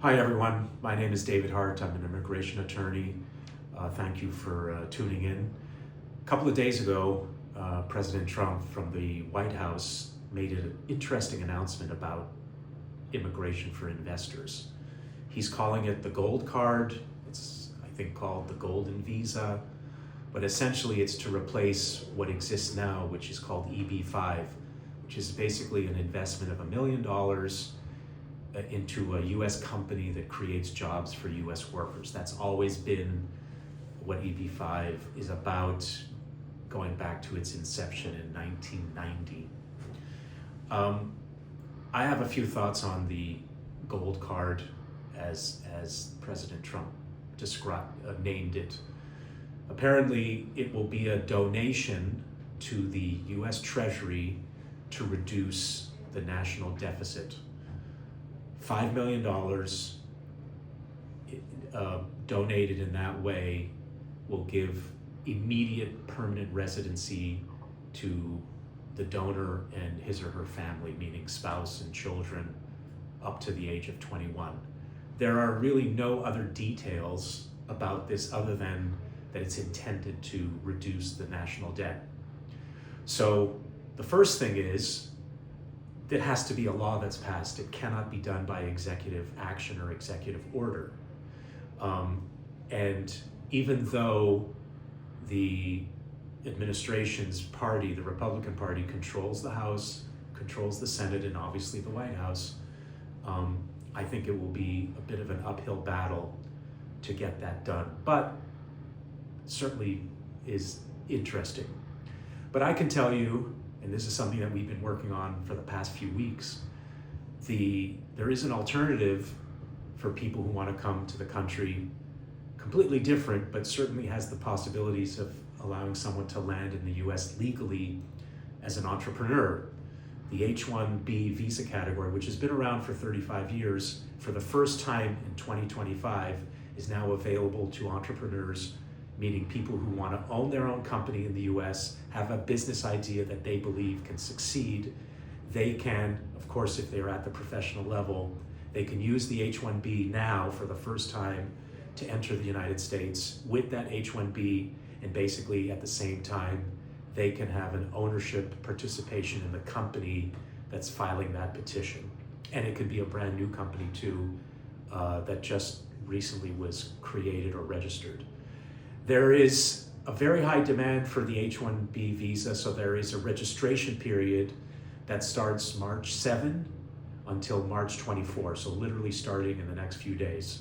Hi everyone, my name is David Hart. I'm an immigration attorney. Thank you for tuning in. A couple of days ago, President Trump from the White House made an interesting announcement about immigration for investors. He's calling it the gold card. It's, I think, called the golden visa, but essentially it's to replace what exists now, which is called EB-5, which is basically an investment of $1 million into a US company that creates jobs for US workers. That's always been what EB-5 is about, going back to its inception in 1990. I have a few thoughts on the gold card as President Trump named it. Apparently, it will be a donation to the US Treasury to reduce the national deficit. $5 million donated in that way will give immediate permanent residency to the donor and his or her family, meaning spouse and children, up to the age of 21. There are really no other details about this other than that it's intended to reduce the national debt. So the first thing is, it has to be a law that's passed. It cannot be done by executive action or executive order. And even though the administration's party, the Republican Party, controls the House, controls the Senate, and obviously the White House, I think it will be a bit of an uphill battle to get that done. But it certainly is interesting. But I can tell you, and this is something that we've been working on for the past few weeks, there is an alternative for people who want to come to the country, completely different, but certainly has the possibilities of allowing someone to land in the US legally as an entrepreneur. The H-1B visa category, which has been around for 35 years, for the first time in 2025, is now available to entrepreneurs, meaning people who want to own their own company in the US, have a business idea that they believe can succeed. They can, of course, if they're at the professional level, they can use the H-1B now for the first time to enter the United States with that H-1B, and basically at the same time, they can have an ownership participation in the company that's filing that petition. And it could be a brand new company too, that just recently was created or registered. There is a very high demand for the H-1B visa, so there is a registration period that starts March 7 until March 24, so literally starting in the next few days.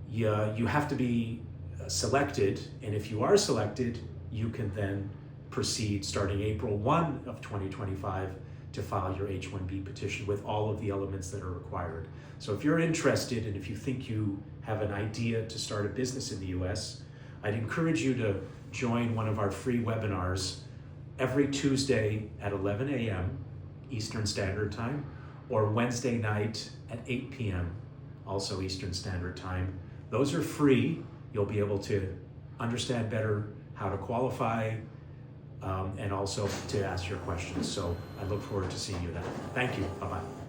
You have to be selected, and if you are selected, you can then proceed starting April 1 of 2025 to file your H-1B petition with all of the elements that are required. So if you're interested, and if you think you have an idea to start a business in the US, I'd encourage you to join one of our free webinars every Tuesday at 11 a.m. Eastern Standard Time, or Wednesday night at 8 p.m. also Eastern Standard Time. Those are free. You'll be able to understand better how to qualify and also to ask your questions. So I look forward to seeing you then. Thank you. Bye-bye.